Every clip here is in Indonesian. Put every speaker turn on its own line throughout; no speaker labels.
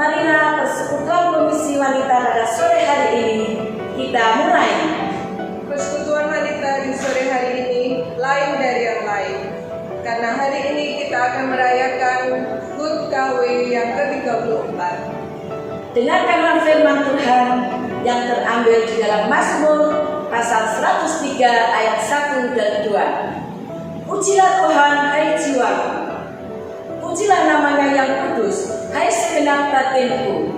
Marilah persekutuan Komisi Wanita pada sore hari ini kita mulai.
Persekutuan wanita di sore hari ini lain dari yang lain, karena hari ini kita akan merayakan HUT KW yang ke-34.
Dengarkanlah firman Tuhan yang terambil di dalam Mazmur pasal 103 ayat 1 dan 2. Pujilah Tuhan, hai jiwaku. Pujilah namanya yang kudus, hai segenap batinku.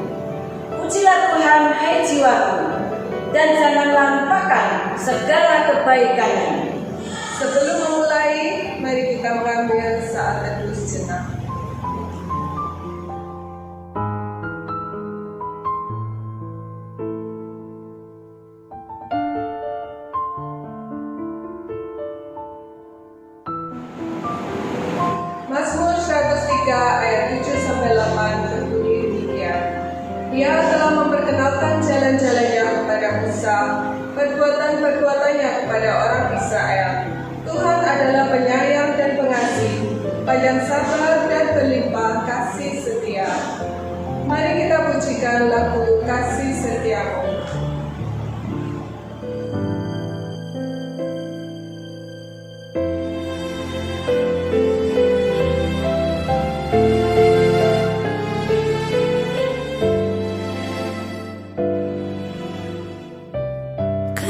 Pujilah Tuhan, hai jiwaku, dan janganlah lupakan segala kebaikannya.
Sebelum memulai, mari kita mengambil saat teduh sejenak. Mazmur 103 ayat 7-8 berbunyi demikian. Dia telah memperkenalkan jalan-jalannya kepada Musa, perbuatan-perbuatannya kepada orang Israel. Tuhan adalah penyayang dan pengasih, panjang sabar dan berlimpah kasih setia. Mari kita pujikan lagu Kasih Setiamu.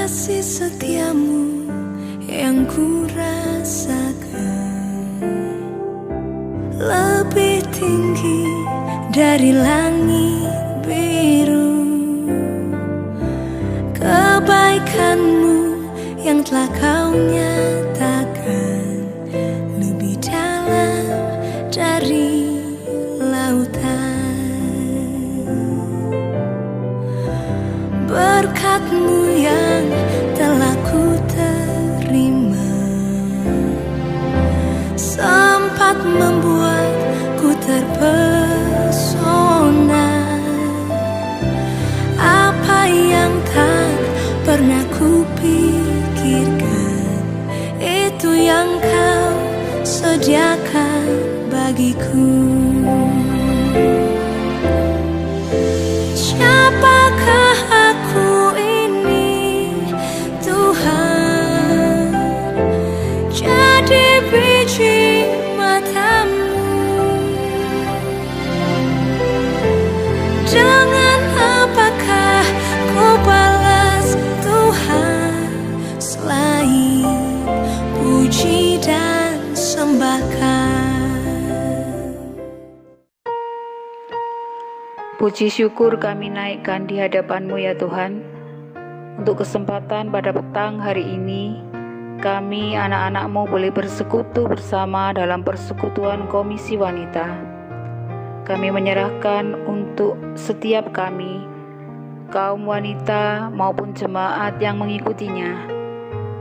Kasih setiamu yang ku rasakan lebih tinggi dari langit biru. Kebaikanmu yang telah kau nyatakan lebih dalam dari lautan. Berkat-Mu yang telah ku terima sempat membuatku terpesona. Apa yang tak pernah ku pikirkan, itu yang kau sediakan bagiku. Siapakah aku ini, Tuhan? Jadi biji mata-Mu. Dengan apakah ku balas Tuhan selain puji dan sembahkan?
Puji syukur kami naikkan di hadapan-Mu ya Tuhan. Untuk kesempatan pada petang hari ini, kami anak-anak-Mu boleh bersekutu bersama dalam persekutuan Komisi Wanita. Kami menyerahkan untuk setiap kami, kaum wanita maupun jemaat yang mengikutinya.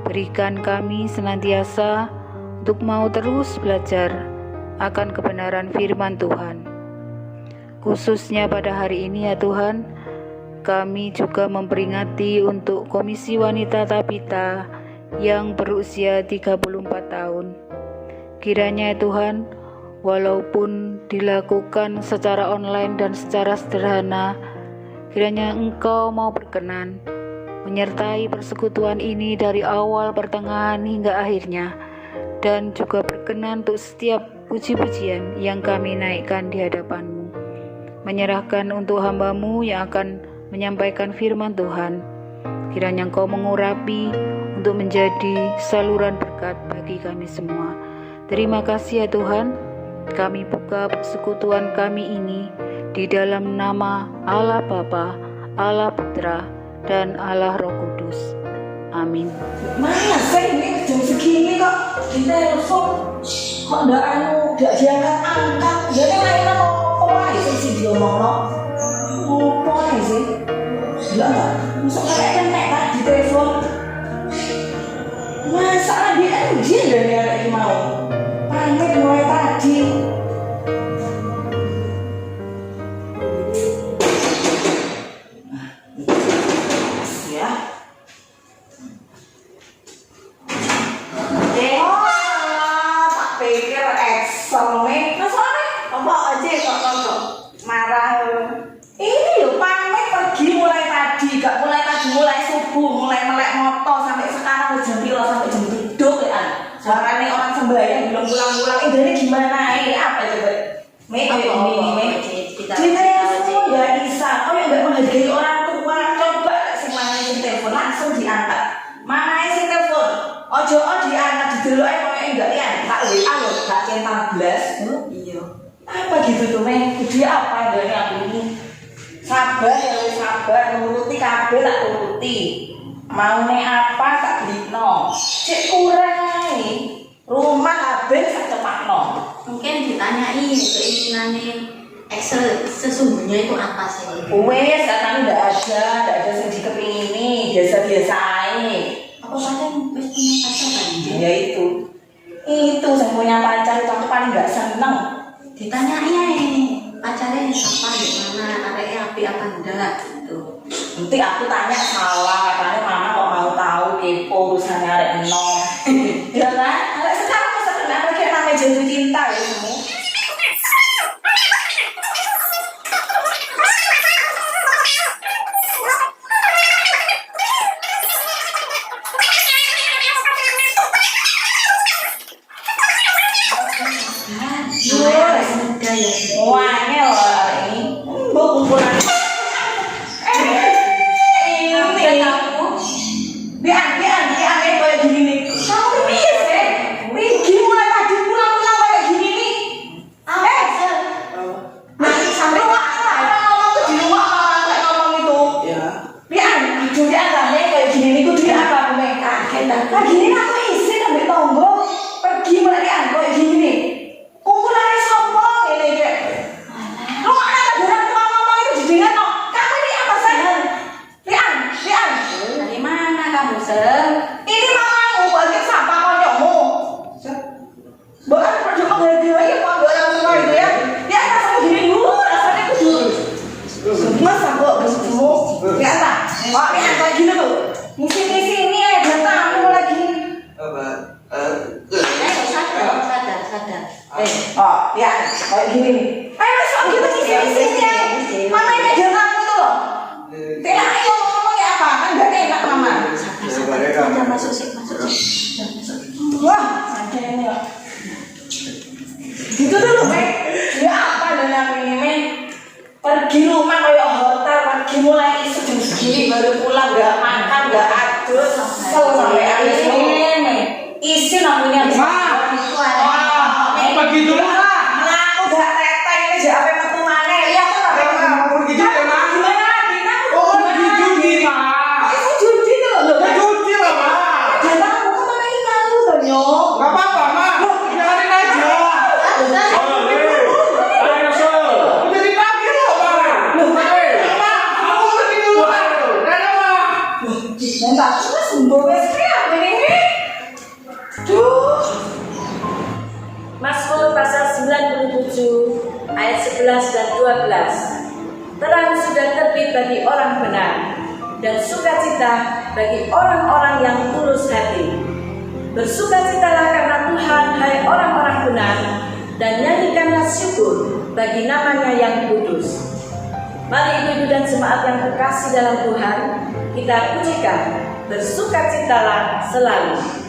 Berikan kami senantiasa untuk mau terus belajar akan kebenaran firman Tuhan. Khususnya pada hari ini ya Tuhan, kami juga memperingati untuk Komisi Wanita Tabita yang berusia 34 tahun. Kiranya ya Tuhan, walaupun dilakukan secara online dan secara sederhana, kiranya Engkau mau berkenan menyertai persekutuan ini dari awal, pertengahan hingga akhirnya, dan juga berkenan untuk setiap puji-pujian yang kami naikkan di hadapan-Mu. Menyerahkan untuk hamba-Mu yang akan menyampaikan firman Tuhan. Kiranya Engkau mengurapi untuk menjadi saluran berkat bagi kami semua. Terima kasih ya Tuhan. Kami buka persekutuan kami ini di dalam nama Allah Bapa, Allah Putra, dan Allah Roh Kudus. Amin.
Masa ini jam segini kok ditelepon, kok nggak diangkat-angkat. Jadi lainnya mau apa aja sih diomongno? Apa aja sih? Gila nggak? Masa kayaknya nek tadi telepon. Masa dia dari anak ini mau pamit mulai tadi. Ya. Tak pikir Excel nih. Masa apa aja kok marah. juga mulai pagi, mulai subuh, mulai melek moto sampai sekarang jam piro sampai jam 7 kan. Suaranya orang sembahyang belum pulang-pulang. Ini gimana ini? Apa coba? Kita nggak bisa. Kau yang nggak menghargai orang tua, coba sing mana sing telepon langsung diangkat. Mana sing telepon? Ojo diangkat didelok ae koyo enggak ya. Tak WA lho, gak centang blas. Iya. Apa gitu tuh, Meng? Kudu apa ngene aku ini? Sabar ya, sabar, nuruti kabeh tak turuti. Maune apa tak blikno. Cek kurang ae. Rumah kabeh sak cepakno.
Mungkin ditanyai keinginannya Excel sesungguhnya itu apa sih?
Wes, katanya nggak ada yang dikepingini, biasa-biasa aja.
Apa paling wes punya pacar kan?
Ya itu yang punya pacar itu aku paling nggak seneng.
Ditanyai ya pacarnya apa, gimana, areknya api apa enggak gitu.
Nanti aku tanya salah, katanya mama kok mau tahu kepo urusannya arek enom. Ya kan? Arek sekarang masa kenapa kayak namanya jatuh cinta ya semua. Wangel lah ini. Mbok kumpulan. Ini kamu. Biar kayak gini nih. Kamu piye sih? Gini mulai tadi pulang kayak gini nih. Nanti sampai orang ngomong tuh di rumah orang ngomong itu. Ya. Biar kayak gini nih kudu apa aku kaget. Lah gini aku isi sampai tonggo. Pergi mulai kayak gini nih. Kumpulannya sombong ini kayak. Lu ada orang tua ngomong itu didengar no. Kamu ini apa sih? Lian.
Dari mana kamu, Sel?
Ini mamamu bagi siapa konyomu? Bukan perlu menghargai apa orang tua itu ya. Ya rasanya gini dulu, rasanya kudu. Semua sambok bertemu. Ya tak? Oh, ya kayak gini tuh. Misi ini ada tamu lagi.
Sadar.
Oh, ya kayak gini nih. Ayo masuk gitu misi-misinya. Mama ini ada tamu tuh loh. Tidak ayo ngomong ya apa? Kan gak enak mama.
Sadar, masuk sih.
Wah, santai ini loh. Gitu dulu, Mek. Ya apa dan aku ini, Mek? Pergi rumah kayak hotel, pergi mulai jam segini baru pulang, gak makan, gak adus, sampai habis ini, Mek. Isi namanya
Pergi dulu lah.
Nah, aku gak teteh ini jape metu maneh. Ya aku gak
Mau pergi juga mah.
gimana lagi kan?
Oh, pergi judi mah.
Itu judi tuh loh.
Ya judi lah mah.
Dan aku kan namanya malu tuh, Nyok.
Gak apa-apa mah. Jalanin aja. Ayo Sol. Udah dipanggil loh mah. Aku pergi dulu. Rena mah.
Dan tak cuma sembuh kayak ini. Duh. Mazmur pasal 97 ayat 11 dan 12. Terang sudah terbit bagi orang benar dan sukacita bagi orang-orang yang tulus hati. Bersukacitalah karena Tuhan, hai orang-orang benar, dan nyanyikanlah syukur bagi namanya yang kudus. Mari ibu-ibu dan jemaat yang terkasih dalam Tuhan, kita pujikan, bersukacitalah selalu.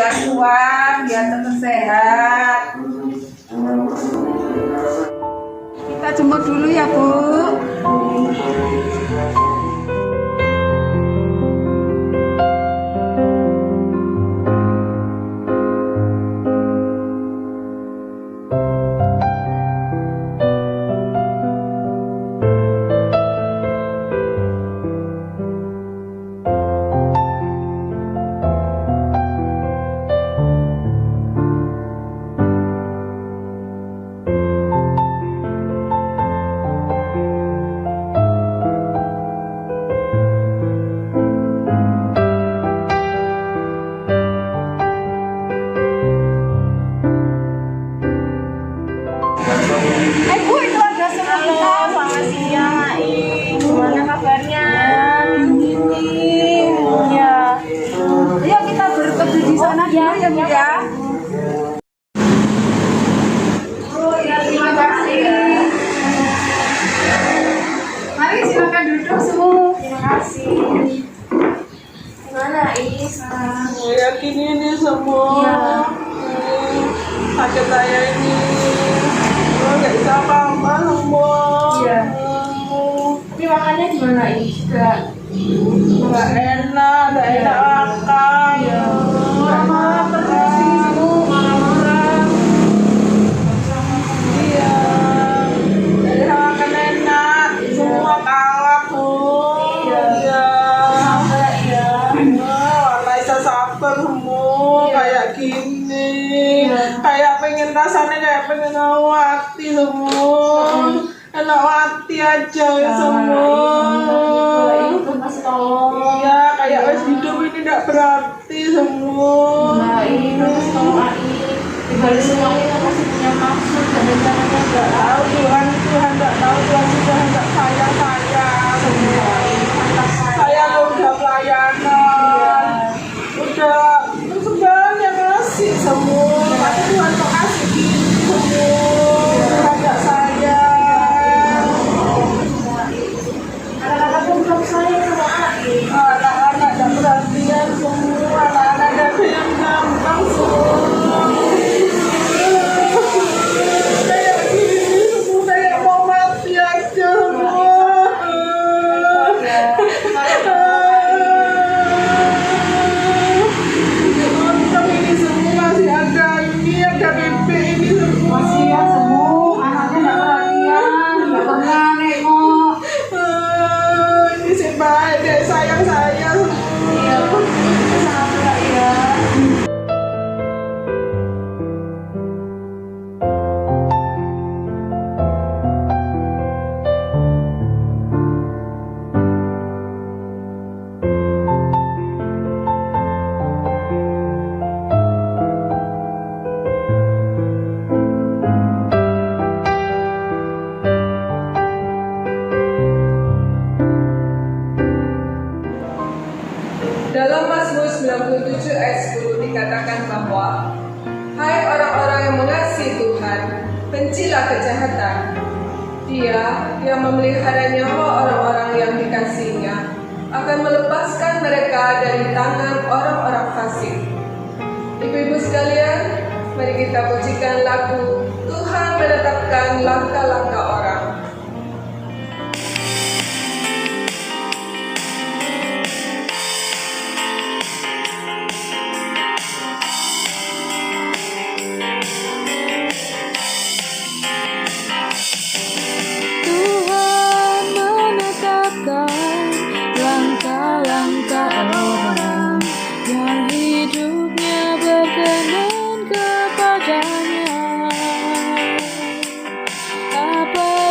biar kuat, biar tetap sehat.
Kita jemur dulu ya, Bu. Bu, itu ada semua kita. Selamat siang, Ai. Gimana kabarnya? Ya. Yuk kita berteduh di sana dulu ya, Bu ya. Oh ya, terima kasih. Mari silakan duduk semua. Terima kasih. Gimana, Is?
Yakin ini semua.
Iya.
Sakit saya ini. Nggak bisa apa-apa semua.
Iya. Tapi makannya gimana, Is?
Nggak enak, nggak enak makan.
Iya. Marah-marah terus ini semua, marah-marah.
Iya. Jadi makan enak, semua kalah tuh.
Iya. Sampai ya.
Warna isa sabar semua kayak gini. Kayak pengen rasanya kayak pengen awati semua. Enak hati aja ya semua.
Itu Mas tolong.
Iya, kayak wes hidup ini tidak berarti semua.
Nah, ini Mas tolong Ai. Di balik semua ini kan masih punya maksud dan rencananya nggak tahu.
Tuhan tidak tahu, Tuhan sudah tidak sayang saya semua. Saya udah pelayanan, udah sebenarnya ngasih semua. Tapi Tuhan kok kasih gini semua. Tuhan tidak sayang.
Anak-anak pun belum sayang sama Ai.
Anak-anak tidak perhatian semua. Anak-anak ada yang gampang semua. Kayak gini semua, kayak mau mati aja semua. Untung ini semua masih ada ini, ada bebek ini semua.
Kasihan semua, anaknya nggak perhatian, nggak pernah nengok.
Ini sih baik deh, sayang saya semua.
Iya, sangat baik ya.
Dalam Mazmur 97 ayat 10 dikatakan bahwa hai orang-orang yang mengasihi Tuhan, bencilah kejahatan. Dia yang memelihara nyawa orang-orang yang dikasihinya akan melepaskan mereka dari tangan orang-orang fasik. Ibu-ibu sekalian, mari kita pujikan lagu Tuhan menetapkan langkah-langkah orang.
Tuhan menetapkan langkah-langkah orang yang hidupnya berkenan kepadanya. Apa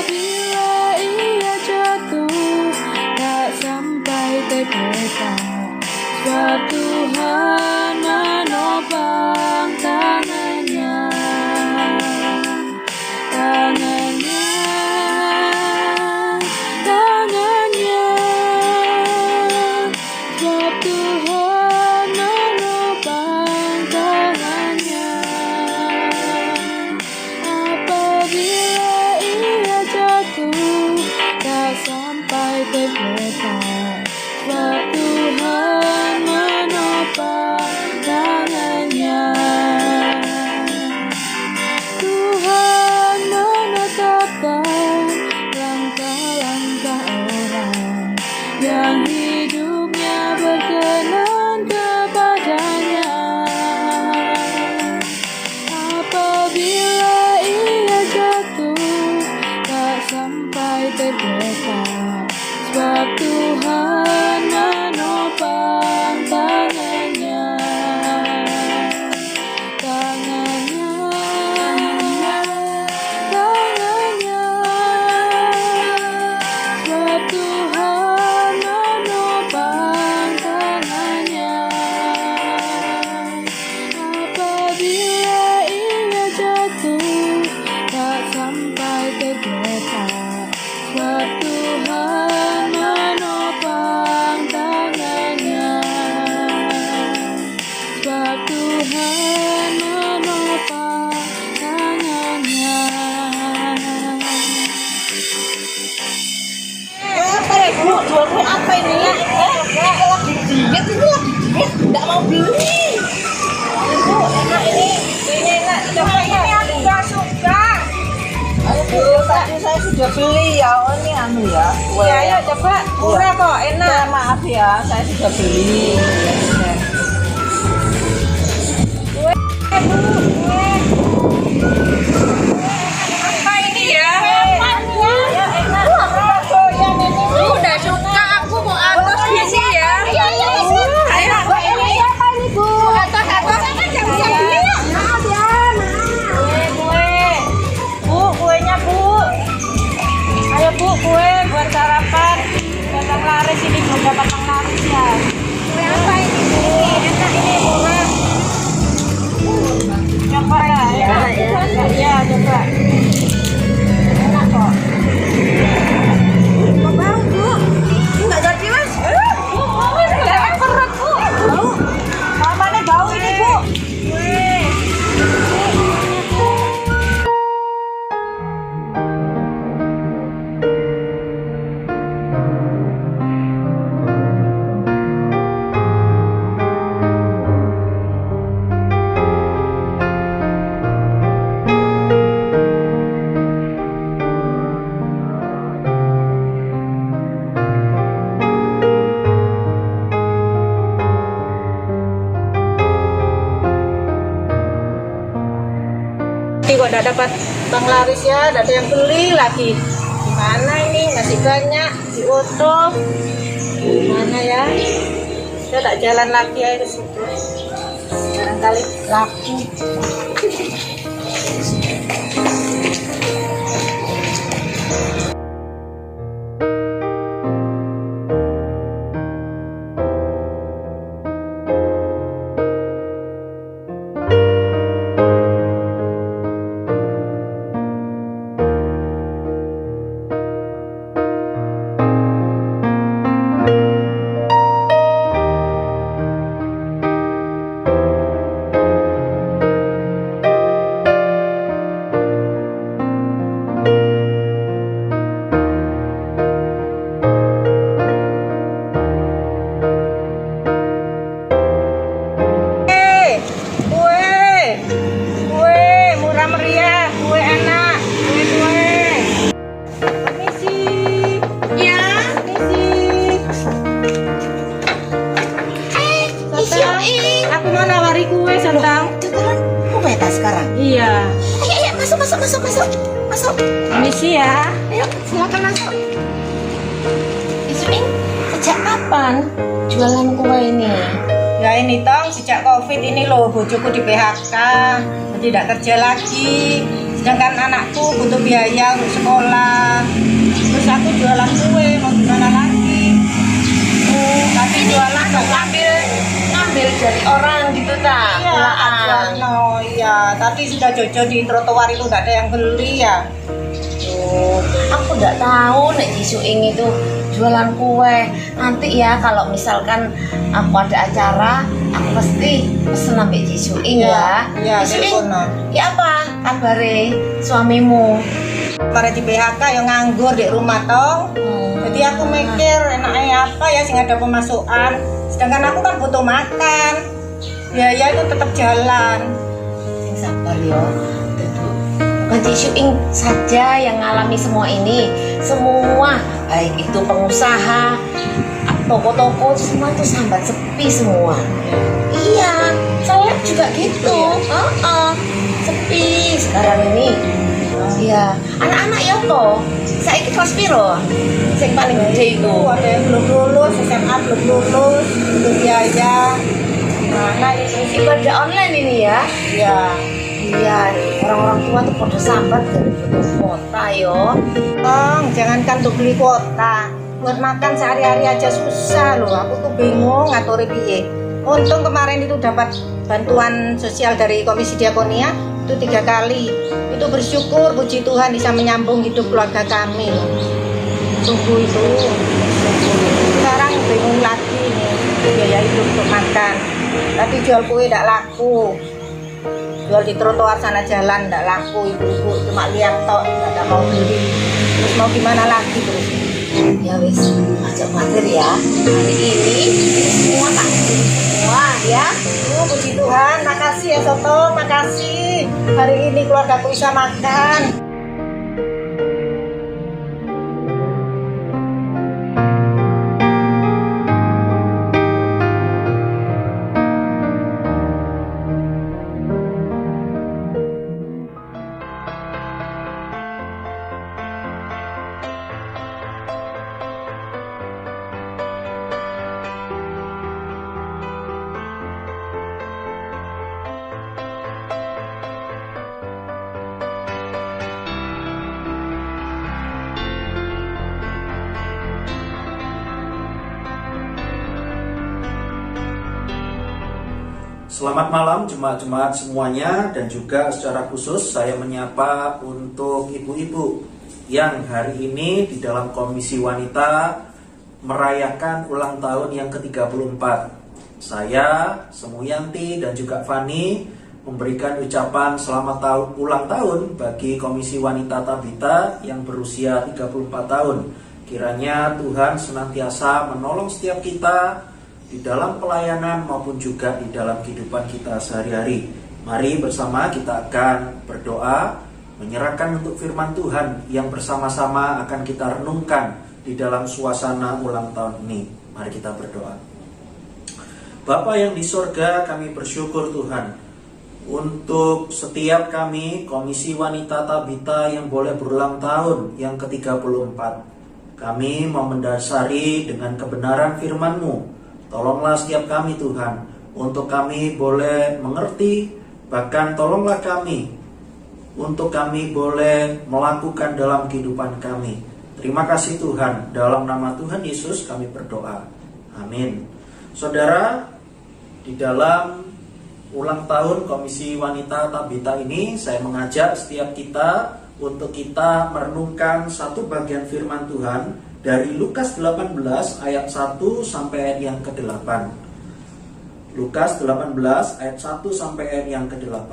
ya, oh ini anu ya. Kue.
Ya, ayo coba. Murah kok, enak.
Ya, maaf ya, saya sudah beli.
Apa ini ya? Udah suka aku mau atas bisi ya. Ayo,
Bu, kuenya Bu. Ayo Bu, kue buat sarapan. Datang laris ini belum dapat laris ya. Kue apa ini Bu? Enak ini murah. Coba ya. Ya, coba. Enak kok. Kok bau Bu? Enggak jadi Mas. Bu, jangan perut Bu. Bau. Mamanya bau ini Bu. Kok tidak dapat bang laris ya, tidak ada yang beli lagi. Gimana ini, masih banyak di Oto. Gimana ya? Saya tak jalan lagi ya ke situ. Barangkali laku. Aku mau nawari kue Santang.
Jualan kue tak sekarang?
Iya.
Ayo, masuk.
Permisi ya.
Ayo, silakan masuk. Isuing, sejak kapan jualan kue ini?
Ya ini Tong, sejak Covid ini loh, bojoku di PHK, jadi tidak kerja lagi. Sedangkan anakku butuh biaya untuk sekolah. Terus aku jualan kue, mau gimana lagi? Tapi jualan
Ngambil dari orang gitu tak?
iya, no, iya. Tapi sudah jojo di trotoar itu nggak ada yang beli ya.
Aku nggak tahu nek Jisuing itu jualan kue. Nanti ya kalau misalkan aku ada acara, aku pasti pesen sampai Jisuing ya.
Iya,
Jisuing,
teleponan.
ya apa kabare suamimu?
Para di PHK yang nganggur di rumah Tong. Jadi aku mikir enaknya apa ya sehingga ada pemasukan. Sedangkan aku kan butuh makan. Biaya itu tetap jalan.
Sing sabar yo. Bukan Jisuing saja yang ngalami semua ini. Semua baik itu pengusaha, toko-toko semua itu sambat sepi semua. Iya, seleb juga gitu. Sepi sekarang ini. Iya, anak-anak ya kok. Saya kelas piro? Yang paling gede itu.
Ada yang belum lulus, SMA belum lulus, butuh biaya. Mana ini?
Ibadah online ini ya.
Ya.
Iya, orang-orang tua tuh pada sambat dari butuh kuota yo.
Tong, jangankan untuk beli kuota, buat makan sehari-hari aja susah loh. Aku tuh bingung ngatur piye. Untung kemarin itu dapat bantuan sosial dari Komisi Diakonia itu 3 kali. Itu bersyukur, puji Tuhan bisa menyambung hidup keluarga kami. Sungguh itu. Sekarang bingung lagi nih biaya hidup untuk makan. Tapi jual kue tidak laku. Jual di trotoar sana jalan tidak laku, ibu-ibu cuma lihat tok, tidak mau beli. Terus mau gimana lagi terus?
Ya wis, aja khawatir ya. Hari ini semua tak semua ya.
Puji Tuhan, makasih ya Soto, makasih. Hari ini keluargaku bisa makan.
Selamat malam jemaat-jemaat semuanya, dan juga secara khusus saya menyapa untuk ibu-ibu yang hari ini di dalam Komisi Wanita merayakan ulang tahun yang ke-34. Saya, Semuyanti, dan juga Fani memberikan ucapan selamat ulang tahun bagi Komisi Wanita Tabita yang berusia 34 tahun. Kiranya Tuhan senantiasa menolong setiap kita di dalam pelayanan maupun juga di dalam kehidupan kita sehari-hari. Mari bersama kita akan berdoa, menyerahkan untuk firman Tuhan yang bersama-sama akan kita renungkan di dalam suasana ulang tahun ini. Mari kita berdoa. Bapa yang di sorga, kami bersyukur Tuhan untuk setiap kami Komisi Wanita Tabita yang boleh berulang tahun yang ke-34. Kami mau mendasari dengan kebenaran firman-Mu. Tolonglah setiap kami Tuhan, untuk kami boleh mengerti, bahkan tolonglah kami untuk kami boleh melakukan dalam kehidupan kami. Terima kasih Tuhan, dalam nama Tuhan Yesus kami berdoa. Amin. Saudara, di dalam ulang tahun Komisi Wanita Tabita ini, saya mengajak setiap kita untuk kita merenungkan satu bagian firman Tuhan dari Lukas 18 ayat 1 sampai ayat yang ke-8. Lukas 18 ayat 1 sampai ayat yang ke-8.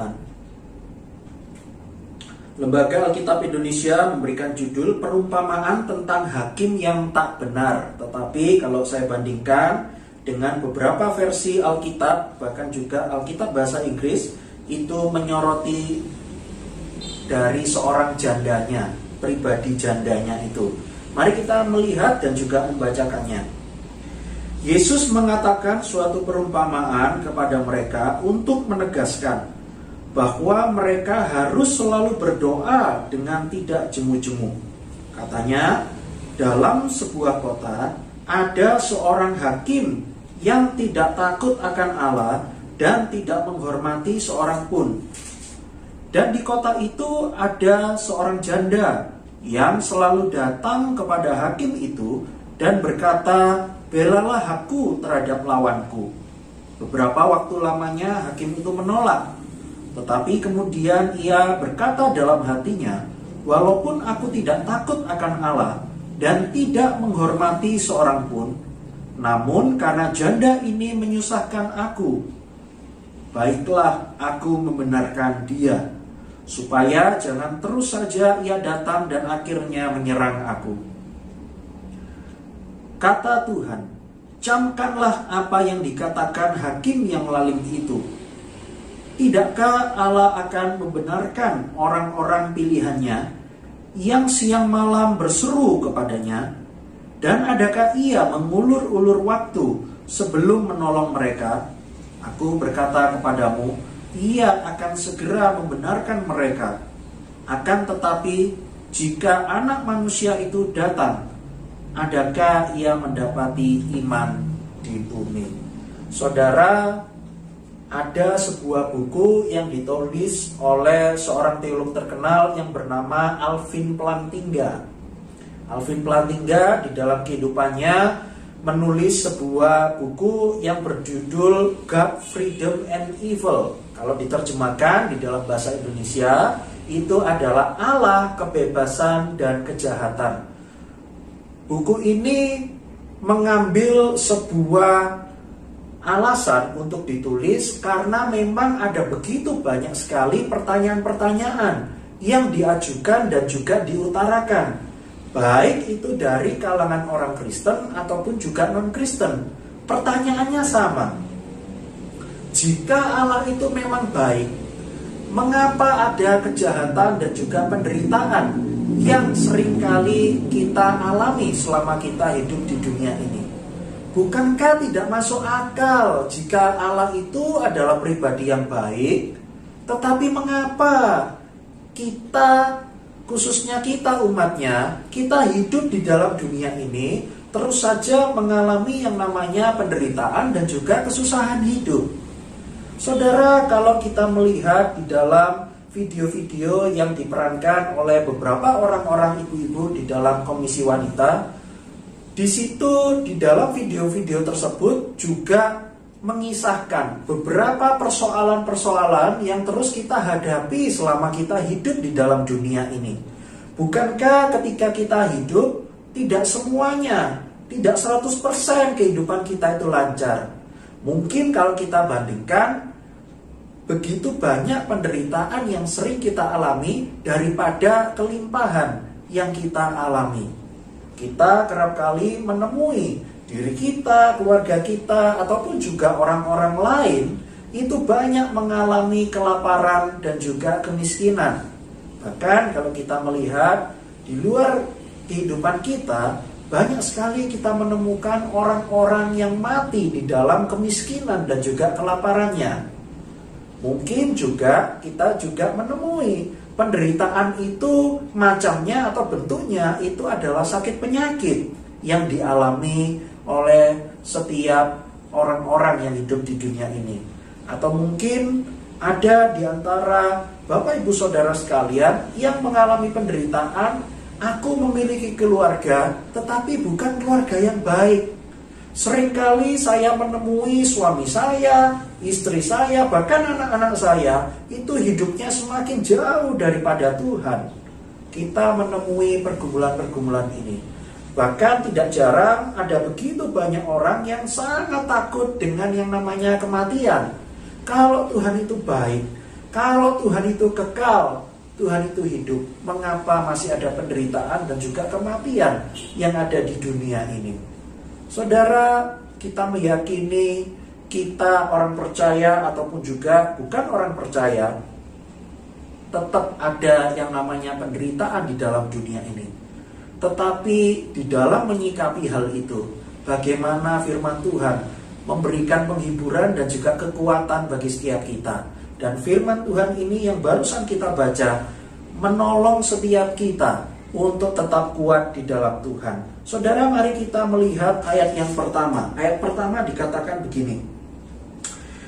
Lembaga Alkitab Indonesia memberikan judul perumpamaan tentang hakim yang tak benar. Tetapi kalau saya bandingkan dengan beberapa versi Alkitab, bahkan juga Alkitab bahasa Inggris, itu menyoroti dari seorang jandanya, pribadi jandanya itu. Mari kita melihat dan juga membacakannya. Yesus mengatakan suatu perumpamaan kepada mereka untuk menegaskan bahwa mereka harus selalu berdoa dengan tidak jemu-jemu. Katanya, dalam sebuah kota ada seorang hakim yang tidak takut akan Allah dan tidak menghormati seorang pun. Dan di kota itu ada seorang janda yang selalu datang kepada hakim itu dan berkata, "Belalah aku terhadap lawanku." Beberapa waktu lamanya hakim itu menolak. Tetapi kemudian ia berkata dalam hatinya, "Walaupun aku tidak takut akan Allah dan tidak menghormati seorang pun, namun karena janda ini menyusahkan aku, baiklah aku membenarkan dia, supaya jangan terus saja ia datang dan akhirnya menyerang aku." Kata Tuhan, "Camkanlah apa yang dikatakan hakim yang lalim itu. Tidakkah Allah akan membenarkan orang-orang pilihannya yang siang malam berseru kepadanya? Dan adakah ia mengulur-ulur waktu sebelum menolong mereka? Aku berkata kepadamu, ia akan segera membenarkan mereka. Akan tetapi, jika anak manusia itu datang, adakah ia mendapati iman di bumi?" Saudara, ada sebuah buku yang ditulis oleh seorang teolog terkenal yang bernama Alvin Plantinga. Alvin Plantinga di dalam kehidupannya menulis sebuah buku yang berjudul God, Freedom, and Evil. Kalau diterjemahkan di dalam bahasa Indonesia, itu adalah Allah, kebebasan, dan kejahatan. Buku ini mengambil sebuah alasan untuk ditulis karena memang ada begitu banyak sekali pertanyaan-pertanyaan yang diajukan dan juga diutarakan, baik itu dari kalangan orang Kristen ataupun juga non-Kristen. Pertanyaannya sama. Jika Allah itu memang baik, mengapa ada kejahatan dan juga penderitaan yang seringkali kita alami selama kita hidup di dunia ini? Bukankah tidak masuk akal jika Allah itu adalah pribadi yang baik, tetapi mengapa kita, khususnya kita umatnya, kita hidup di dalam dunia ini terus saja mengalami yang namanya penderitaan dan juga kesusahan hidup? Saudara, kalau kita melihat di dalam video-video yang diperankan oleh beberapa orang-orang ibu-ibu di dalam Komisi Wanita, di situ, di dalam video-video tersebut juga mengisahkan beberapa persoalan-persoalan yang terus kita hadapi selama kita hidup di dalam dunia ini. Bukankah ketika kita hidup, tidak semuanya, tidak 100% kehidupan kita itu lancar? Mungkin kalau kita bandingkan, begitu banyak penderitaan yang sering kita alami daripada kelimpahan yang kita alami. Kita kerap kali menemui diri kita, keluarga kita, ataupun juga orang-orang lain itu banyak mengalami kelaparan dan juga kemiskinan. Bahkan kalau kita melihat di luar kehidupan kita, banyak sekali kita menemukan orang-orang yang mati di dalam kemiskinan dan juga kelaparannya. Mungkin juga kita juga menemui penderitaan itu macamnya atau bentuknya itu adalah sakit penyakit yang dialami oleh setiap orang-orang yang hidup di dunia ini. Atau mungkin ada di antara Bapak Ibu Saudara sekalian yang mengalami penderitaan, aku memiliki keluarga tetapi bukan keluarga yang baik. Seringkali saya menemui suami saya, istri saya, bahkan anak-anak saya itu hidupnya semakin jauh daripada Tuhan. Kita menemui pergumulan-pergumulan ini. Bahkan tidak jarang ada begitu banyak orang yang sangat takut dengan yang namanya kematian. Kalau Tuhan itu baik, kalau Tuhan itu kekal, Tuhan itu hidup, mengapa masih ada penderitaan dan juga kematian yang ada di dunia ini? Saudara, kita meyakini kita orang percaya ataupun juga bukan orang percaya, tetap ada yang namanya penderitaan di dalam dunia ini. Tetapi di dalam menyikapi hal itu, bagaimana firman Tuhan memberikan penghiburan dan juga kekuatan bagi setiap kita. Dan firman Tuhan ini yang barusan kita baca menolong setiap kita untuk tetap kuat di dalam Tuhan. Saudara, mari kita melihat ayat yang pertama. Ayat pertama dikatakan begini.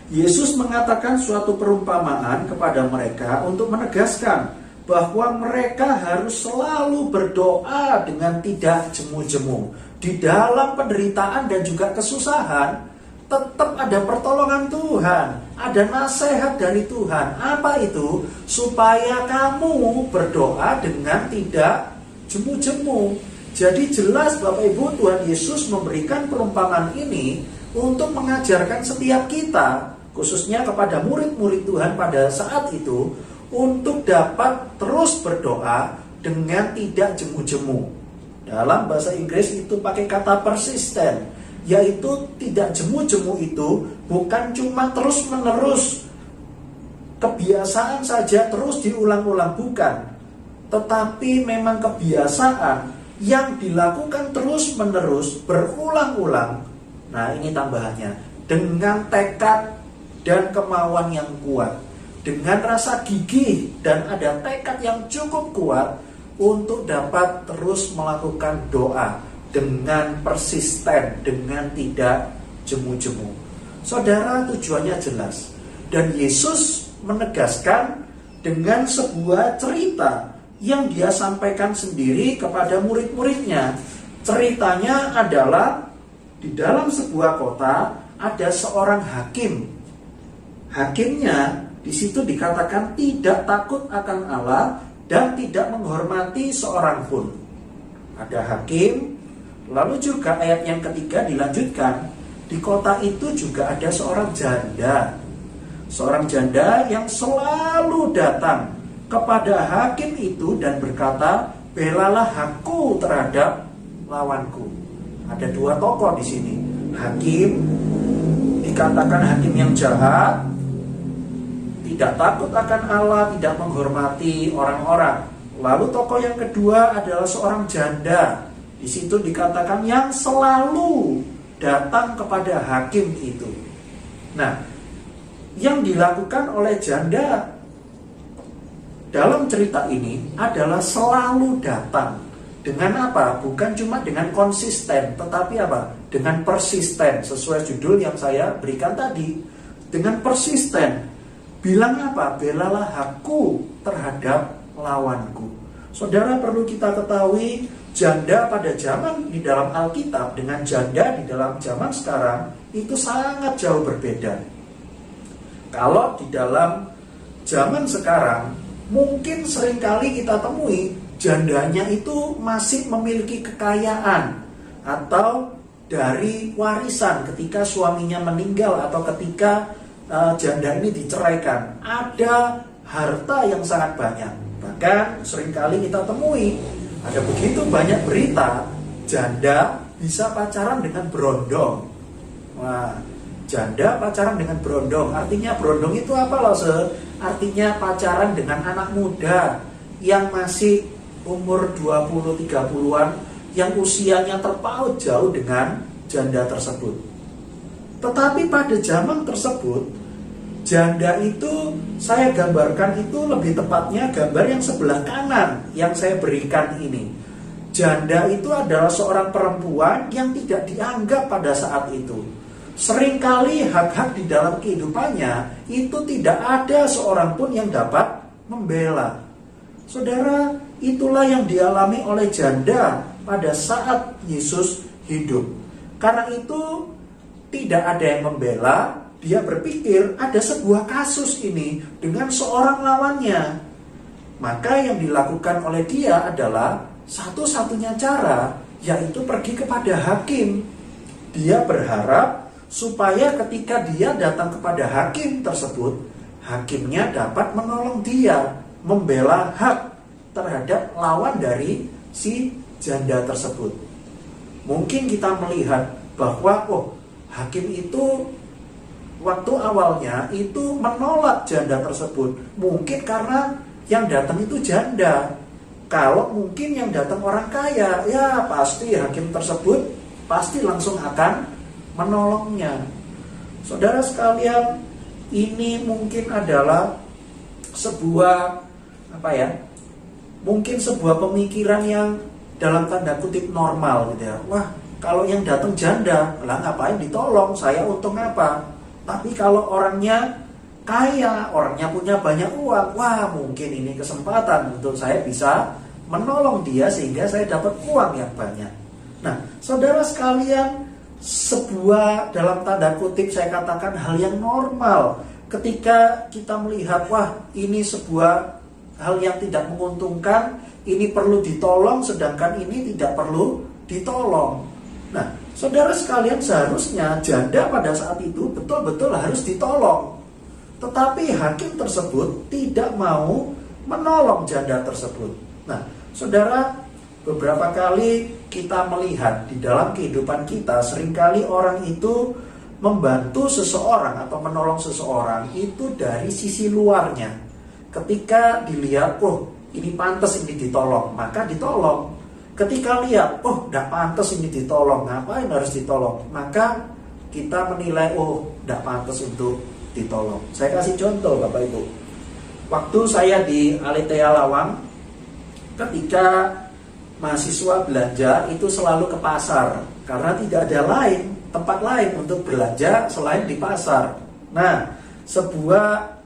Yesus mengatakan suatu perumpamaan kepada mereka untuk menegaskan bahwa mereka harus selalu berdoa dengan tidak jemu-jemu. Di dalam penderitaan dan juga kesusahan, tetap ada pertolongan Tuhan, ada nasihat dari Tuhan. Apa itu? Supaya kamu berdoa dengan tidak jemu-jemu. Jadi jelas Bapak Ibu, Tuhan Yesus memberikan perumpamaan ini untuk mengajarkan setiap kita, khususnya kepada murid-murid Tuhan pada saat itu, untuk dapat terus berdoa dengan tidak jemu-jemu. Dalam bahasa Inggris itu pakai kata persisten, yaitu tidak jemu-jemu itu bukan cuma terus-menerus kebiasaan saja terus diulang-ulang, bukan. Tetapi memang kebiasaan yang dilakukan terus-menerus berulang-ulang. Nah, ini tambahannya, dengan tekad dan kemauan yang kuat, dengan rasa gigih dan ada tekad yang cukup kuat untuk dapat terus melakukan doa dengan persisten, dengan tidak jemu-jemu. Saudara, tujuannya jelas. Dan Yesus menegaskan dengan sebuah cerita yang dia sampaikan sendiri kepada murid-muridnya. Ceritanya adalah di dalam sebuah kota ada seorang hakim. Hakimnya di situ dikatakan tidak takut akan Allah dan tidak menghormati seorang pun. Ada hakim. Lalu juga ayat yang ketiga dilanjutkan, di kota itu juga ada seorang janda. Seorang janda yang selalu datang kepada hakim itu dan berkata, belalah aku terhadap lawanku. Ada dua tokoh di sini. Hakim, dikatakan hakim yang jahat, tidak takut akan Allah, tidak menghormati orang-orang. Lalu tokoh yang kedua adalah seorang janda. Di situ dikatakan yang selalu datang kepada hakim itu. Nah, yang dilakukan oleh janda dalam cerita ini adalah selalu datang. Dengan apa? Bukan cuma dengan konsisten, tetapi apa? Dengan persisten, sesuai judul yang saya berikan tadi. Dengan persisten. Bilang apa? Belalah aku terhadap lawanku. Saudara, perlu kita ketahui, janda pada zaman di dalam Alkitab dengan janda di dalam zaman sekarang itu sangat jauh berbeda. Kalau di dalam zaman sekarang, mungkin seringkali kita temui jandanya itu masih memiliki kekayaan atau dari warisan ketika suaminya meninggal atau ketika janda ini diceraikan. Ada harta yang sangat banyak. Bahkan seringkali kita temui ada begitu banyak berita janda bisa pacaran dengan berondong. Wah, janda pacaran dengan berondong. Artinya berondong itu apa loh? Artinya pacaran dengan anak muda yang masih umur 20-30-an, yang usianya terpaut jauh dengan janda tersebut. Tetapi pada zaman tersebut, janda itu saya gambarkan itu lebih tepatnya gambar yang sebelah kanan yang saya berikan ini. Janda itu adalah seorang perempuan yang tidak dianggap pada saat itu. Seringkali hak-hak di dalam kehidupannya itu tidak ada seorang pun yang dapat membela. Saudara, itulah yang dialami oleh janda pada saat Yesus hidup. Karena itu tidak ada yang membela. Dia berpikir ada sebuah kasus ini dengan seorang lawannya. Maka yang dilakukan oleh dia adalah satu-satunya cara, yaitu pergi kepada hakim. Dia berharap supaya ketika dia datang kepada hakim tersebut, hakimnya dapat menolong dia, membela hak terhadap lawan dari si janda tersebut. Mungkin kita melihat bahwa hakim itu waktu awalnya itu menolak janda tersebut. Mungkin karena yang datang itu janda. Kalau mungkin yang datang orang kaya, ya pasti hakim tersebut pasti langsung akan menolongnya. Saudara sekalian, ini mungkin adalah sebuah mungkin sebuah pemikiran yang dalam tanda kutip normal gitu ya. Wah, kalau yang datang janda, lah ngapain ditolong? Saya untung apa? Tapi kalau orangnya kaya, orangnya punya banyak uang, wah mungkin ini kesempatan untuk saya bisa menolong dia sehingga saya dapat uang yang banyak. Nah, saudara sekalian, sebuah dalam tanda kutip saya katakan hal yang normal ketika kita melihat wah ini sebuah hal yang tidak menguntungkan, ini perlu ditolong sedangkan ini tidak perlu ditolong. Nah, saudara sekalian, seharusnya janda pada saat itu betul-betul harus ditolong. Tetapi hakim tersebut tidak mau menolong janda tersebut. Nah, saudara, beberapa kali kita melihat di dalam kehidupan kita, seringkali orang itu membantu seseorang atau menolong seseorang itu dari sisi luarnya. Ketika dilihat, ini pantas ini ditolong, maka ditolong. Ketika lihat, tidak pantas ini ditolong, ngapain harus ditolong? Maka kita menilai, tidak pantas untuk ditolong. Saya kasih contoh Bapak Ibu. Waktu saya di Aletea Lawang, ketika mahasiswa belanja itu selalu ke pasar karena tidak ada tempat lain untuk belanja selain di pasar. Nah, sebuah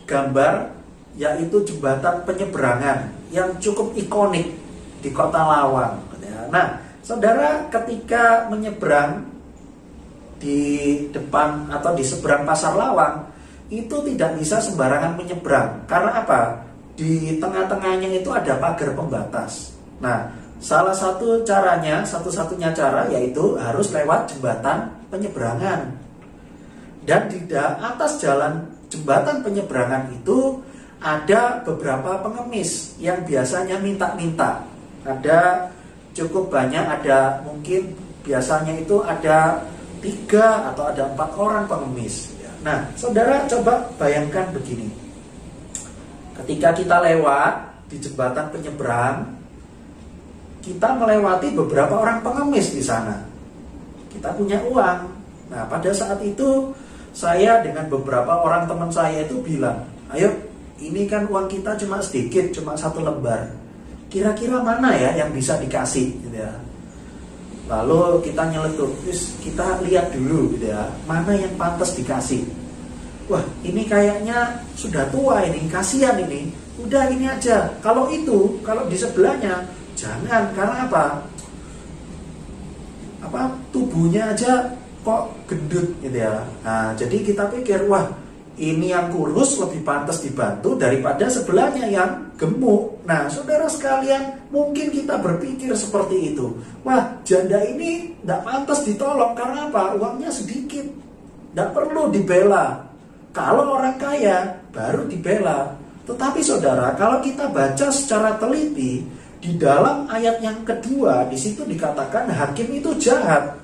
gambar yaitu jembatan penyeberangan yang cukup ikonik di Kota Lawang. Nah, saudara, ketika menyeberang di depan atau di seberang pasar Lawang itu tidak bisa sembarangan menyeberang. Karena apa? Di tengah-tengahnya itu ada pagar pembatas. Nah, salah satu caranya, satu-satunya cara yaitu harus lewat jembatan penyeberangan. Dan di atas jalan jembatan penyeberangan itu ada beberapa pengemis yang biasanya minta-minta. Ada cukup banyak, ada mungkin biasanya itu ada 3 atau ada 4 orang pengemis. Nah, saudara coba bayangkan begini. Ketika kita lewat di jembatan penyeberang, kita melewati beberapa orang pengemis di sana. Kita punya uang. Nah, pada saat itu saya dengan beberapa orang teman saya itu bilang, ayo, ini kan uang kita cuma sedikit, cuma 1 lembar. Kira-kira mana ya yang bisa dikasih gitu ya. Lalu kita nyeletuk, terus kita lihat dulu gitu ya, mana yang pantas dikasih. Wah, ini kayaknya sudah tua ini, kasihan ini. Udah ini aja. Kalau di sebelahnya jangan, karena apa? Tubuhnya aja kok gendut gitu ya. Nah, jadi kita pikir, wah ini yang kurus lebih pantas dibantu daripada sebelahnya yang gemuk. Nah, saudara sekalian, mungkin kita berpikir seperti itu. Wah, janda ini tidak pantas ditolong karena apa? Uangnya sedikit, tidak perlu dibela. Kalau orang kaya baru dibela. Tetapi saudara, kalau kita baca secara teliti di dalam ayat yang kedua, di situ dikatakan hakim itu jahat.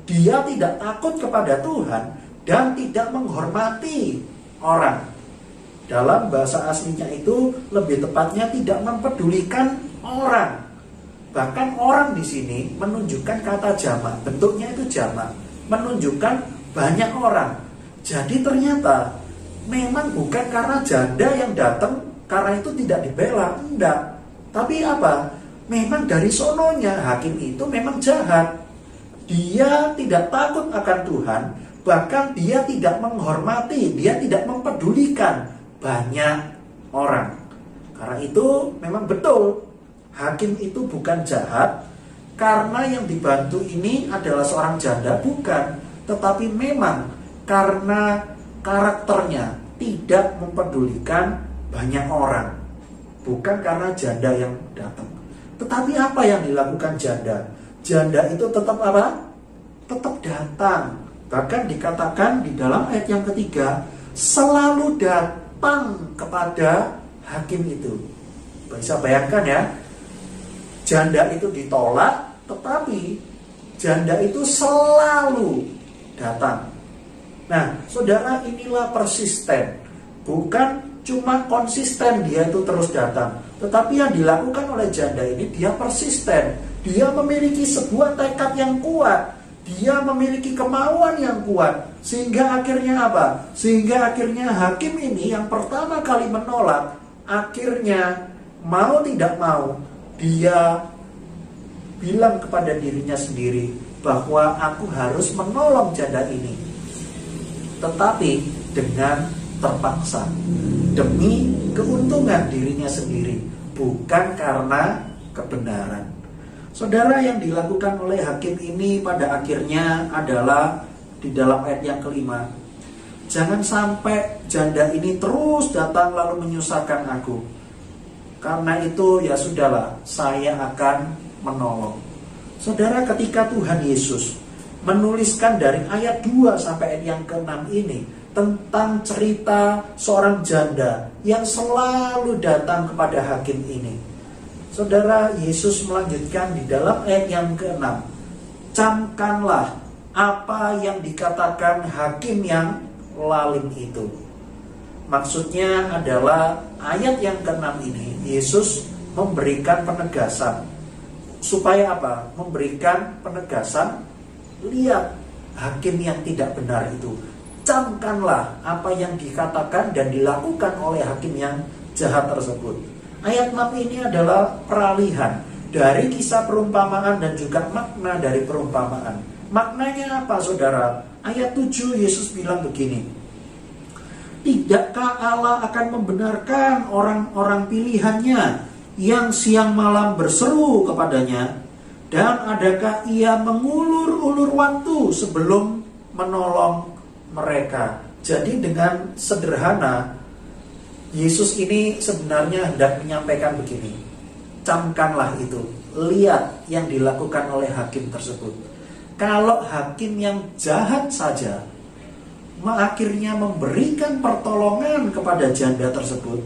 Dia tidak takut kepada Tuhan dan tidak menghormati orang. Dalam bahasa aslinya itu lebih tepatnya tidak mempedulikan orang. Bahkan orang di sini menunjukkan kata jamak, bentuknya itu jamak, menunjukkan banyak orang. Jadi ternyata memang bukan karena janda yang datang karena itu tidak dibela, enggak. Tapi apa? Memang dari sononya hakim itu memang jahat. Dia tidak takut akan Tuhan, bahkan dia tidak menghormati, dia tidak mempedulikan banyak orang. Karena itu memang betul, hakim itu bukan jahat karena yang dibantu ini adalah seorang janda, bukan. Tetapi memang karena karakternya tidak mempedulikan banyak orang, bukan karena janda yang datang. Tetapi apa yang dilakukan janda? Janda itu tetap apa? Tetap datang. Bahkan dikatakan di dalam ayat yang ketiga, selalu datang kepada hakim itu. Bisa bayangkan ya, janda itu ditolak, tetapi janda itu selalu datang. Nah, saudara, inilah persisten. Bukan cuma konsisten dia itu terus datang, tetapi yang dilakukan oleh janda ini dia persisten. Dia memiliki sebuah tekad yang kuat, dia memiliki kemauan yang kuat, sehingga akhirnya apa? Sehingga akhirnya hakim ini yang pertama kali menolak, akhirnya mau tidak mau dia bilang kepada dirinya sendiri bahwa aku harus menolong janda ini. Tetapi dengan terpaksa, demi keuntungan dirinya sendiri, bukan karena kebenaran. Saudara, yang dilakukan oleh hakim ini pada akhirnya adalah di dalam ayat yang kelima, jangan sampai janda ini terus datang lalu menyusahkan aku. Karena itu ya sudahlah, saya akan menolong. Saudara, ketika Tuhan Yesus menuliskan dari ayat 2 sampai ayat yang ke-6 ini tentang cerita seorang janda yang selalu datang kepada hakim ini, saudara, Yesus melanjutkan di dalam ayat yang ke-6, camkanlah apa yang dikatakan hakim yang lalim itu. Maksudnya adalah ayat yang ke-6 ini Yesus memberikan penegasan. Supaya apa? Memberikan penegasan. Lihat hakim yang tidak benar itu, camkanlah apa yang dikatakan dan dilakukan oleh hakim yang jahat tersebut. Ayat 6 ini adalah peralihan dari kisah perumpamaan dan juga makna dari perumpamaan. Maknanya apa, saudara? Ayat 7 Yesus bilang begini, tidakkah Allah akan membenarkan orang-orang pilihannya yang siang malam berseru kepadanya? Dan adakah ia mengulur-ulur waktu sebelum menolong mereka? Jadi dengan sederhana, Yesus ini sebenarnya hendak menyampaikan begini, camkanlah itu, lihat yang dilakukan oleh hakim tersebut. Kalau hakim yang jahat saja akhirnya memberikan pertolongan kepada janda tersebut,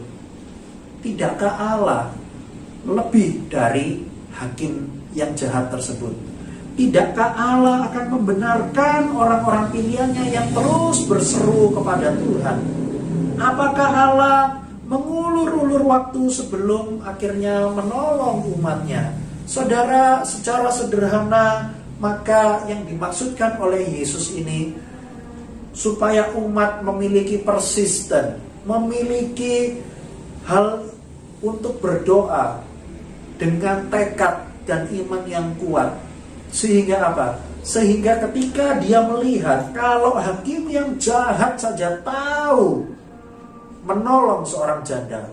tidakkah Allah lebih dari hakim yang jahat tersebut? Tidakkah Allah akan membenarkan orang-orang pilihannya yang terus berseru kepada Tuhan? Apakah Allah mengulur-ulur waktu sebelum akhirnya menolong umatnya? Saudara, secara sederhana, maka yang dimaksudkan oleh Yesus ini supaya umat memiliki persisten, memiliki hal untuk berdoa dengan tekad dan iman yang kuat. Sehingga apa? Sehingga ketika dia melihat kalau hakim yang jahat saja tahu menolong seorang janda,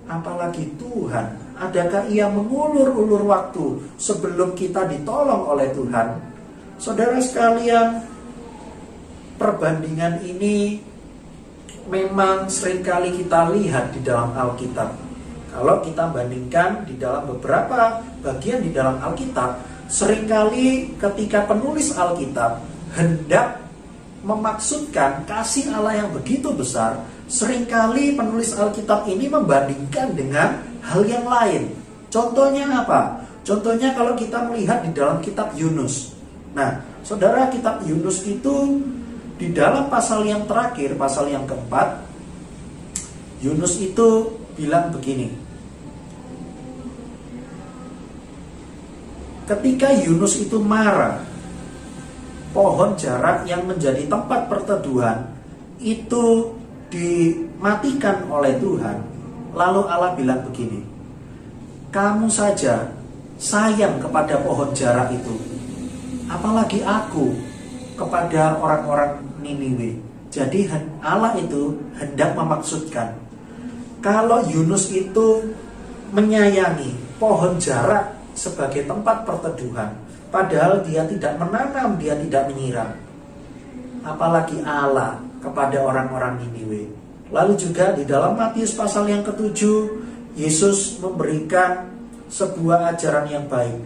apalagi Tuhan, adakah ia mengulur-ulur waktu sebelum kita ditolong oleh Tuhan? Saudara sekalian, perbandingan ini memang seringkali kita lihat di dalam Alkitab. Kalau kita bandingkan di dalam beberapa bagian di dalam Alkitab, seringkali ketika penulis Alkitab hendak memaksudkan kasih Allah yang begitu besar, seringkali penulis Alkitab ini membandingkan dengan hal yang lain. Contohnya apa? Contohnya kalau kita melihat di dalam kitab Yunus. Nah, saudara, kitab Yunus itu di dalam pasal yang terakhir, pasal yang keempat, Yunus itu bilang begini. Ketika Yunus itu marah, pohon jarak yang menjadi tempat perteduhan itu dimatikan oleh Tuhan. Lalu Allah bilang begini, kamu saja sayang kepada pohon jarak itu, apalagi aku kepada orang-orang Niniwe. Jadi Allah itu hendak memaksudkan, kalau Yunus itu menyayangi pohon jarak sebagai tempat perteduhan, padahal dia tidak menanam, dia tidak menyiram, apalagi Allah kepada orang-orang Niniwe. Lalu juga di dalam Matius pasal yang ke-7, Yesus memberikan sebuah ajaran yang baik.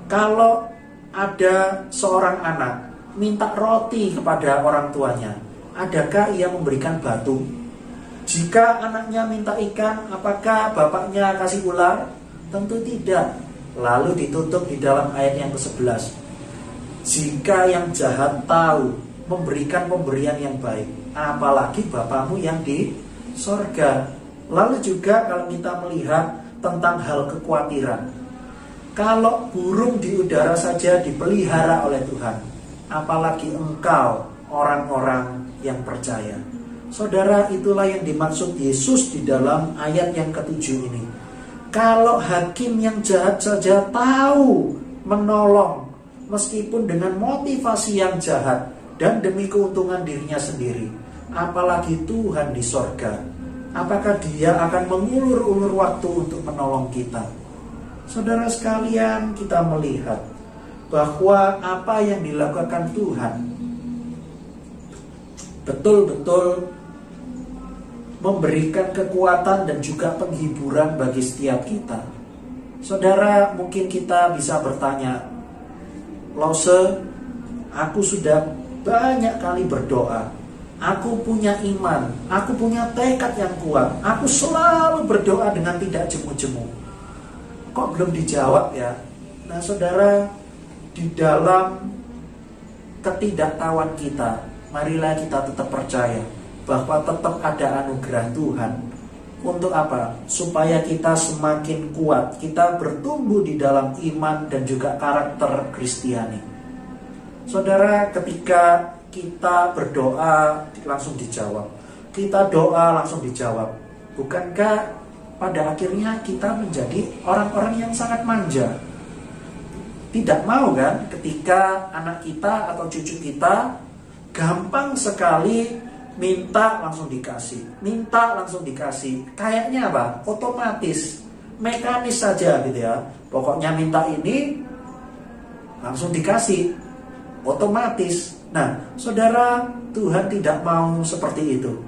Kalau ada seorang anak minta roti kepada orang tuanya, adakah ia memberikan batu? Jika anaknya minta ikan, apakah bapaknya kasih ular? Tentu tidak. Lalu ditutup di dalam ayat yang ke-11. Jika yang jahat tahu memberikan pemberian yang baik, apalagi Bapamu yang di sorga. Lalu juga kalau kita melihat tentang hal kekhawatiran, kalau burung di udara saja dipelihara oleh Tuhan, apalagi engkau orang-orang yang percaya. Saudara, itulah yang dimaksud Yesus di dalam ayat yang ke-7 ini. Kalau hakim yang jahat saja tahu menolong, meskipun dengan motivasi yang jahat dan demi keuntungan dirinya sendiri, apalagi Tuhan di sorga, apakah dia akan mengulur-ulur waktu untuk menolong kita? Saudara sekalian, kita melihat bahwa apa yang dilakukan Tuhan betul-betul memberikan kekuatan dan juga penghiburan bagi setiap kita. Saudara, mungkin kita bisa bertanya, Lause, aku sudah banyak kali berdoa, aku punya iman, aku punya tekad yang kuat, aku selalu berdoa dengan tidak jemu-jemu, kok belum dijawab ya? Nah saudara, di dalam ketidaktahuan kita, marilah kita tetap percaya bahwa tetap ada anugerah Tuhan. Untuk apa? Supaya kita semakin kuat, kita bertumbuh di dalam iman dan juga karakter Kristiani. Saudara, ketika kita berdoa langsung dijawab, kita doa langsung dijawab, bukankah pada akhirnya kita menjadi orang-orang yang sangat manja? Tidak mau kan ketika anak kita atau cucu kita gampang sekali minta langsung dikasih, minta langsung dikasih. Kayaknya apa? Otomatis, mekanis saja gitu ya. Pokoknya minta ini langsung dikasih, otomatis. Nah, saudara, Tuhan tidak mau seperti itu.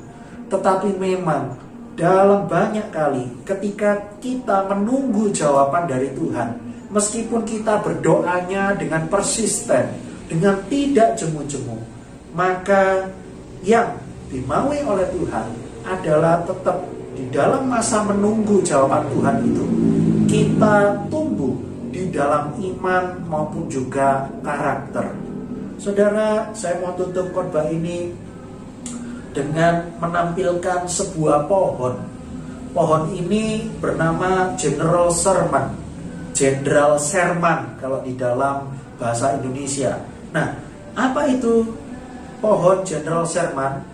Tetapi memang dalam banyak kali ketika kita menunggu jawaban dari Tuhan, meskipun kita berdoanya dengan persisten, dengan tidak jemu-jemu, maka yang dimaui oleh Tuhan adalah tetap di dalam masa menunggu jawaban Tuhan itu, kita tumbuh di dalam iman maupun juga karakter. Saudara, saya mau tutup khotbah ini dengan menampilkan sebuah pohon. Pohon ini bernama General Sherman. Jenderal Sherman kalau di dalam bahasa Indonesia. Nah, apa itu pohon Jenderal Sherman?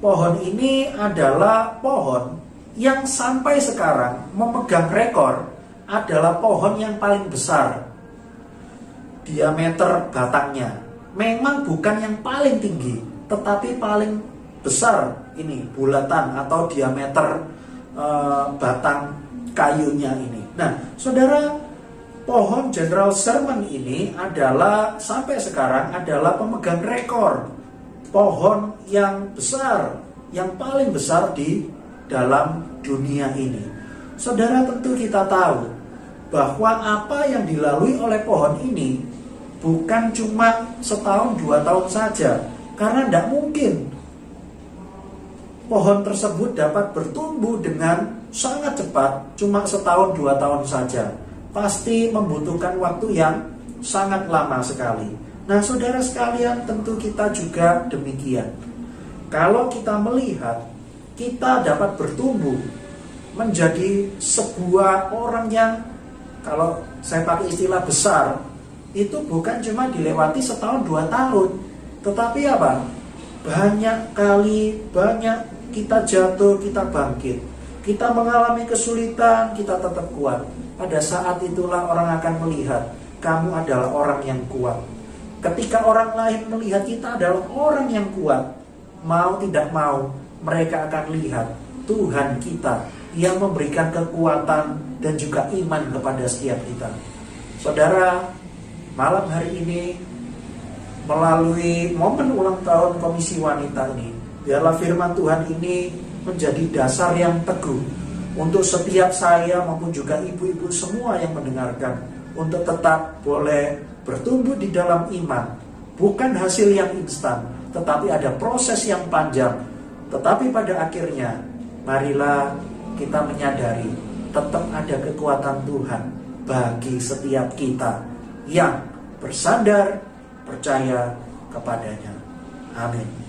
Pohon ini adalah pohon yang sampai sekarang memegang rekor adalah pohon yang paling besar. Diameter batangnya memang bukan yang paling tinggi, tetapi paling besar ini bulatan atau diameter batang kayunya ini. Nah, saudara, pohon Jenderal Sherman ini adalah sampai sekarang adalah pemegang rekor pohon yang besar, yang paling besar di dalam dunia ini. Saudara, tentu kita tahu bahwa apa yang dilalui oleh pohon ini bukan cuma setahun 2 tahun saja, karena tidak mungkin pohon tersebut dapat bertumbuh dengan sangat cepat cuma setahun 2 tahun saja. Pasti membutuhkan waktu yang sangat lama sekali. Nah, saudara sekalian, tentu kita juga demikian. Kalau kita melihat kita dapat bertumbuh menjadi sebuah orang yang, kalau saya pakai istilah besar, itu bukan cuma dilewati setahun 2 tahun, tetapi apa? Banyak kali, banyak kita jatuh, kita bangkit, kita mengalami kesulitan, kita tetap kuat. Pada saat itulah orang akan melihat kamu adalah orang yang kuat. Ketika orang lain melihat kita adalah orang yang kuat, mau tidak mau mereka akan lihat Tuhan kita yang memberikan kekuatan dan juga iman kepada setiap kita. Saudara, malam hari ini melalui momen ulang tahun Komisi Wanita ini, biarlah firman Tuhan ini menjadi dasar yang teguh untuk setiap saya maupun juga ibu-ibu semua yang mendengarkan, untuk tetap boleh bertumbuh di dalam iman. Bukan hasil yang instan, tetapi ada proses yang panjang. Tetapi pada akhirnya, marilah kita menyadari tetap ada kekuatan Tuhan bagi setiap kita yang bersandar, percaya kepadanya. Amin.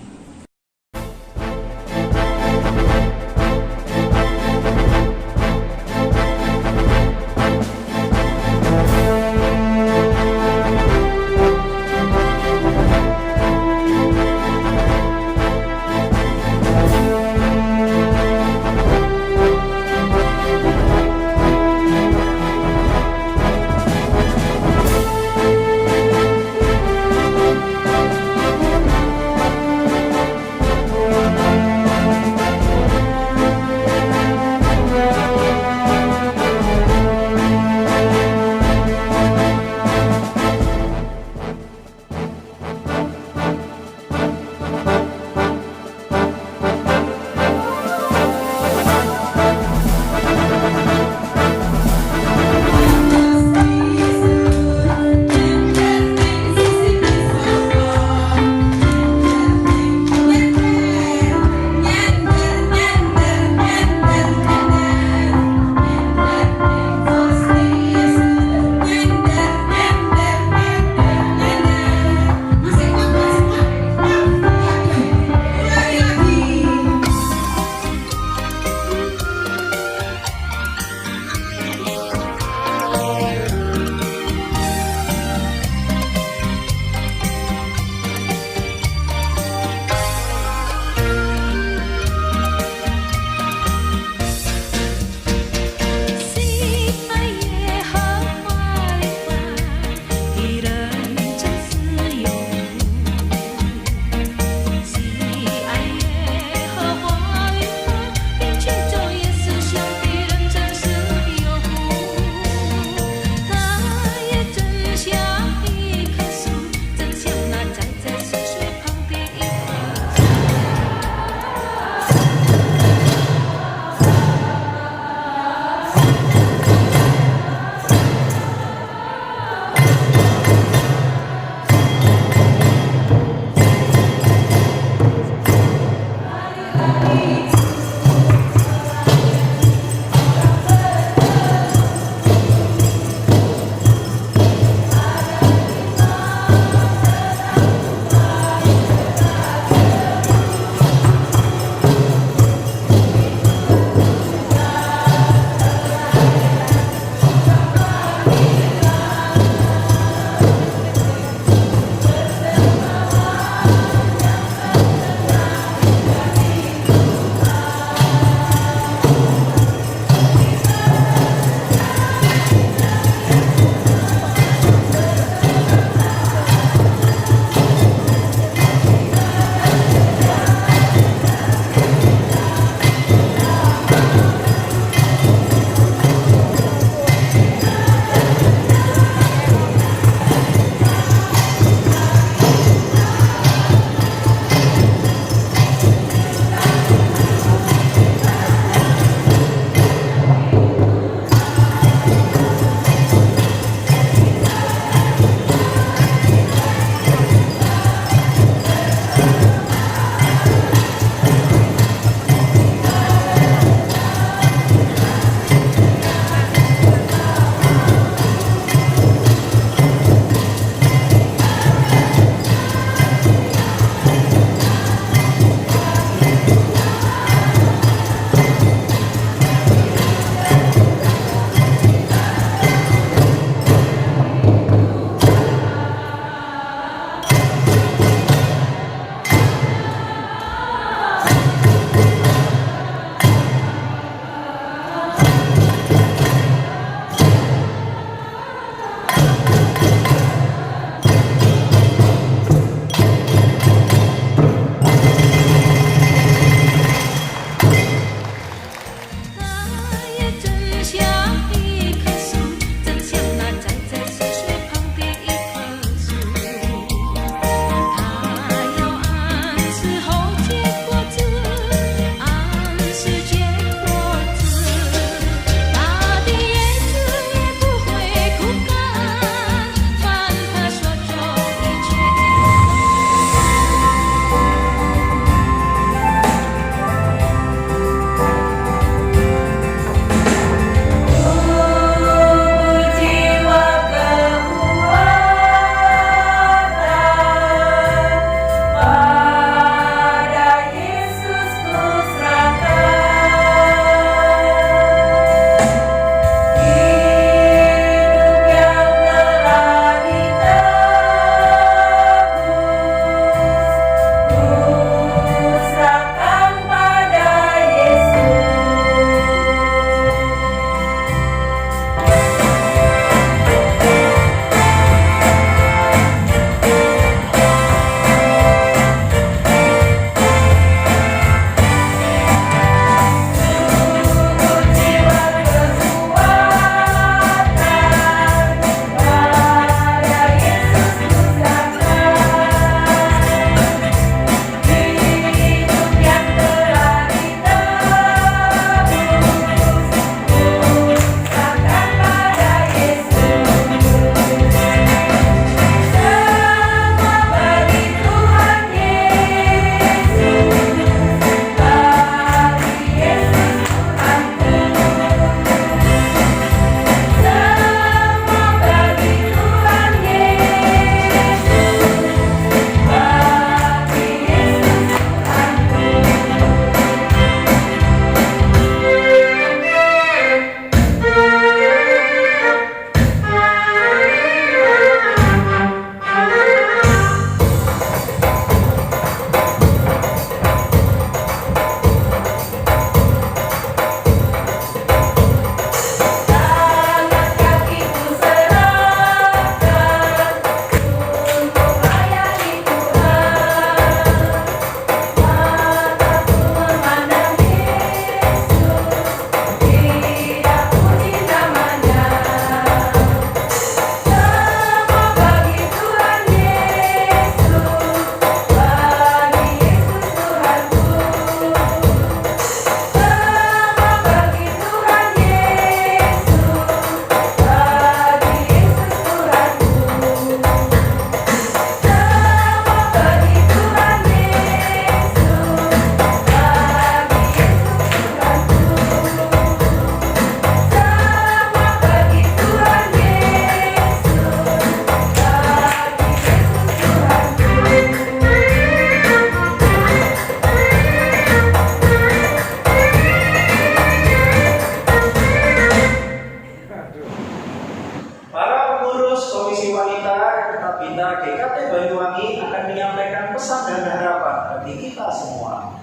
Tabita GKT Banyuwangi akan menyampaikan pesan dan harapan bagi kita semua.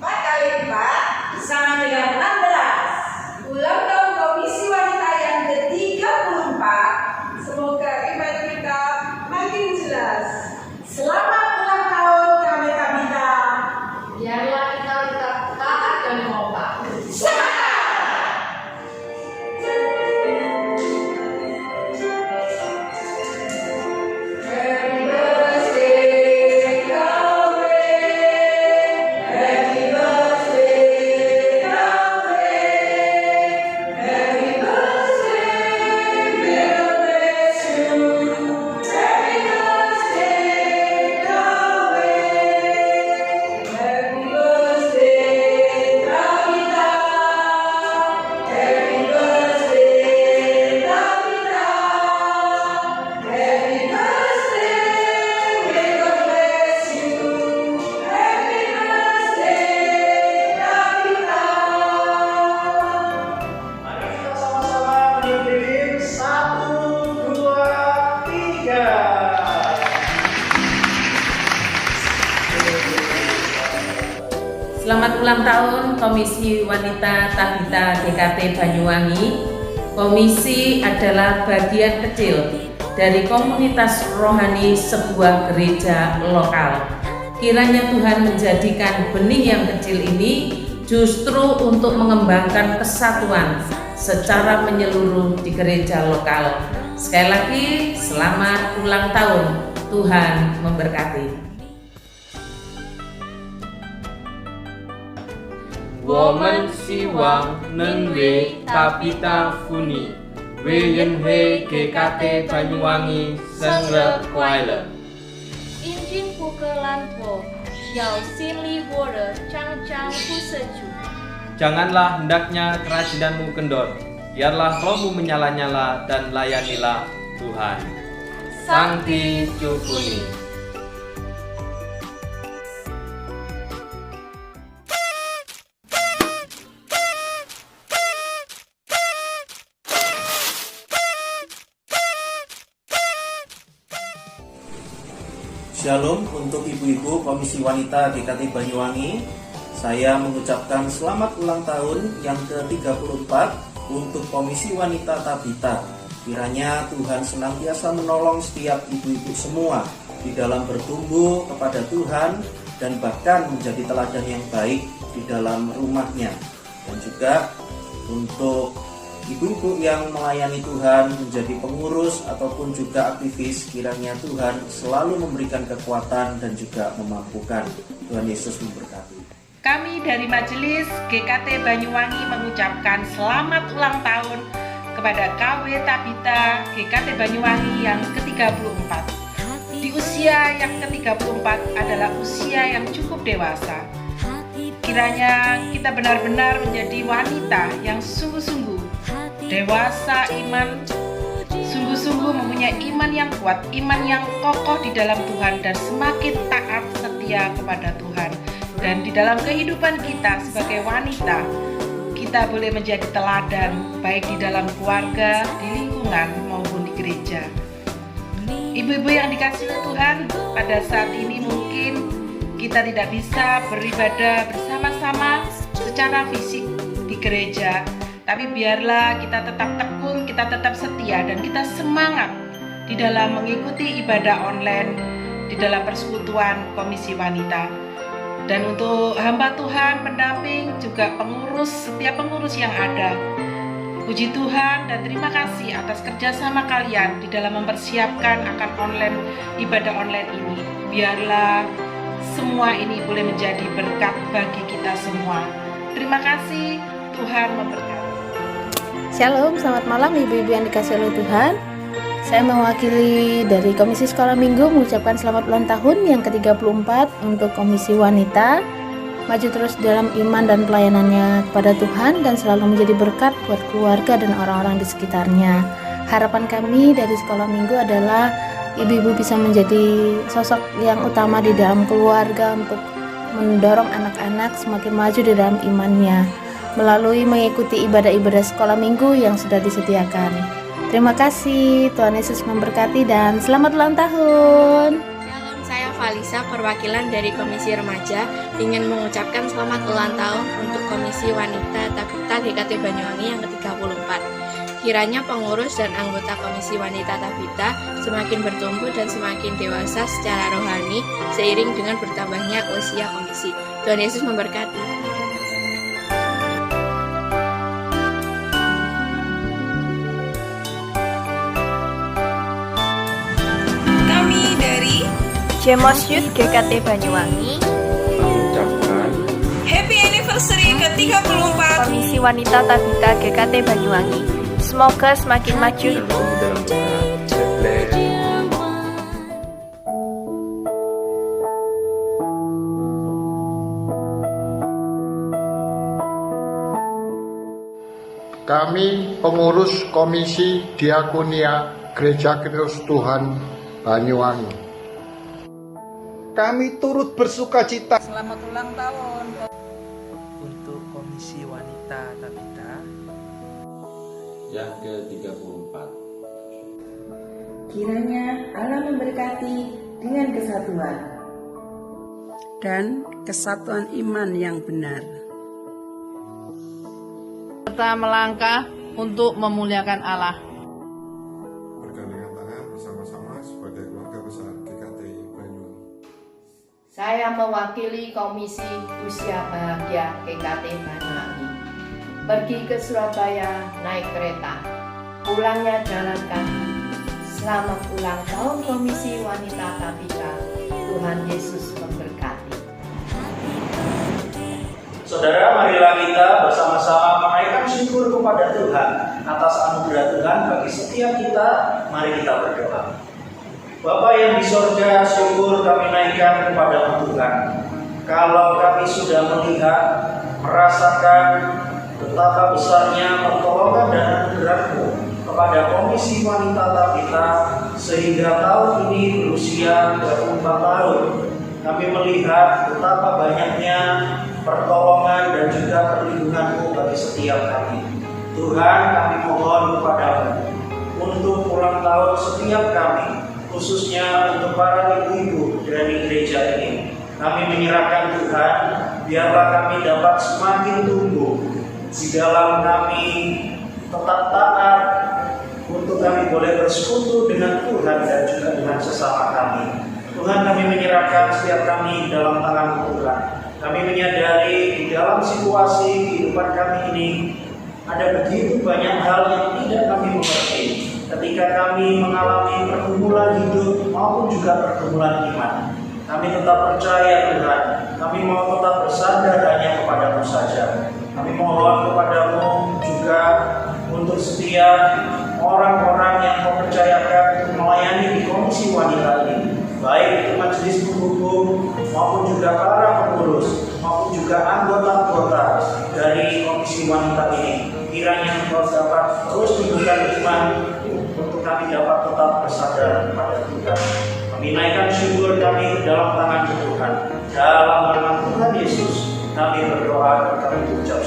4 kali 4 sama dengan 16. Ulang tahun Komisi Wanita yang ke-34.
Semoga iman kita makin jelas.
Selamat ulang tahun kami Tabita.
Biarlah kita tetap taat dan kompak.
Happy birthday, Kawe. Happy birthday, Kawe. Happy birthday, may God bless you. Happy birthday, Kawe. Happy birthday, Tabita. Happy birthday, Tabita. Happy birthday, may God bless you. Happy birthday, Tabita.
Mari kita sama-sama menyuntik 1, 2, 3.
Selamat ulang tahun Komisi Wanita Tabita GKT Banyuwangi. Komisi adalah bagian kecil dari komunitas rohani sebuah gereja lokal. Kiranya Tuhan menjadikan benih yang kecil ini justru untuk mengembangkan kesatuan secara menyeluruh di gereja lokal. Sekali lagi, selamat ulang tahun. Tuhan memberkati.
我们希望能为大比大妇女为人会 GKT Banyuwangi 生日快乐。
Injin pukelanpo, yau sinli wore, cang-cang puseju.
Janganlah hendaknya kerajinanmu kendor, biarlah rohmu menyala-nyala dan layanilah Tuhan. Sancti Jupuni.
Shalom untuk ibu-ibu Komisi Wanita GKT Banyuwangi. Saya mengucapkan selamat ulang tahun yang ke-34 untuk Komisi Wanita Tabita. Kiranya Tuhan senantiasa menolong setiap ibu-ibu semua di dalam bertumbuh kepada Tuhan dan bahkan menjadi teladan yang baik di dalam rumahnya. Dan juga untuk ibu-ibu yang melayani Tuhan, menjadi pengurus ataupun juga aktivis, kiranya Tuhan selalu memberikan kekuatan dan juga memampukan. Tuhan Yesus memberkati.
Kami dari Majelis GKT Banyuwangi mengucapkan selamat ulang tahun kepada KW Tabita GKT Banyuwangi yang ke-34. Di usia yang ke-34 adalah usia yang cukup dewasa. Kiranya kita benar-benar menjadi wanita yang sungguh-sungguh dewasa iman, sungguh-sungguh mempunyai iman yang kuat, iman yang kokoh di dalam Tuhan dan semakin taat setia kepada Tuhan. Dan di dalam kehidupan kita sebagai wanita, kita boleh menjadi teladan baik di dalam keluarga, di lingkungan maupun di gereja. Ibu-ibu yang dikasihi Tuhan, pada saat ini mungkin kita tidak bisa beribadah bersama-sama secara fisik di gereja, tapi biarlah kita tetap tekun, kita tetap setia, dan kita semangat di dalam mengikuti ibadah online di dalam persekutuan Komisi Wanita. Dan untuk hamba Tuhan, pendamping, juga pengurus, setiap pengurus yang ada, puji Tuhan dan terima kasih atas kerjasama kalian di dalam mempersiapkan akan ibadah online ini. Biarlah semua ini boleh menjadi berkat bagi kita semua. Terima kasih, Tuhan memberkati.
Shalom, selamat malam ibu-ibu yang dikasihi oleh Tuhan. Saya mewakili dari Komisi Sekolah Minggu mengucapkan selamat ulang tahun yang ke-34 untuk Komisi Wanita. Maju terus dalam iman dan pelayanannya kepada Tuhan dan selalu menjadi berkat buat keluarga dan orang-orang di sekitarnya. Harapan kami dari Sekolah Minggu adalah ibu-ibu bisa menjadi sosok yang utama di dalam keluarga untuk mendorong anak-anak semakin maju di dalam imannya melalui mengikuti ibadah-ibadah sekolah minggu yang sudah disediakan. Terima kasih, Tuhan Yesus memberkati dan selamat ulang tahun.
Shalom, saya Valisa, perwakilan dari Komisi Remaja, ingin mengucapkan selamat ulang tahun untuk Komisi Wanita Tabita GKT Banyuwangi yang ke-34. Kiranya pengurus dan anggota Komisi Wanita Tabita semakin bertumbuh dan semakin dewasa secara rohani seiring dengan bertambahnya usia komisi. Tuhan Yesus memberkati.
Jemos Youth GKT Banyuwangi
mengucapkan
Happy Anniversary ke-34 Komisi Wanita Tabita GKT Banyuwangi. Semoga semakin maju.
dalam doa.
Kami pengurus Komisi Diakonia Gereja Kristus Tuhan Banyuwangi.
Kami turut bersukacita.
Selamat ulang tahun
untuk Komisi Wanita Tabita
yang ke-34.
Kiranya Allah memberkati dengan kesatuan
dan kesatuan iman yang benar,
serta melangkah untuk memuliakan Allah.
Bergandengan tangan bersama-sama sebagai keluarga besar GKT Banyuwangi.
Saya mewakili Komisi Usia Bahagia GKT Banyuwangi. Pergi ke Surabaya naik kereta, pulangnya jalan kaki. Selamat ulang tahun Komisi Wanita Tabita. Tuhan Yesus memberkati.
Saudara, marilah kita bersama-sama menaikkan syukur kepada Tuhan atas anugerah Tuhan bagi setiap kita. Mari kita berdoa. Bapa yang di sorga, syukur kami naikkan kepada Tuhan. Kalau kami sudah melihat, merasakan betapa besarnya pertolongan dan anugerah-Mu kepada Komisi Wanita Tabita sehingga tahun ini berusia 24 tahun. Kami melihat betapa banyaknya pertolongan dan juga perlindungan-Mu bagi setiap kami. Tuhan, kami mohon kepada-Mu untuk ulang tahun setiap kami, khususnya untuk para ibu-ibu dari gereja ini. Kami menyerahkan Tuhan, biarlah kami dapat semakin tumbuh di dalam kami tetap taat, untuk kami boleh bersekutu dengan Tuhan dan juga dengan sesama kami. Tuhan, kami menyerahkan setiap kami dalam tangan Tuhan. Kami menyadari di dalam situasi kehidupan kami ini ada begitu banyak hal yang tidak kami mengerti. Ketika kami mengalami pergumulan hidup maupun juga pergumulan iman, kami tetap percaya Tuhan. Kami mau tetap bersandar hanya kepada-Mu saja. Kami mohon kepada-Mu juga untuk setiap orang-orang yang mempercayakan untuk melayani di Komisi Wanita ini, baik itu majelis penghukum maupun juga para pengurus maupun juga anggota-anggota dari Komisi Wanita ini. Kiranya Engkau dapat terus memberikan iman untuk kami dapat tetap bersandar kepada Tuhan. Kami naikkan syukur kami ke dalam tangan Tuhan. Dalam nama Tuhan Yesus kami berdoa dan kami ucap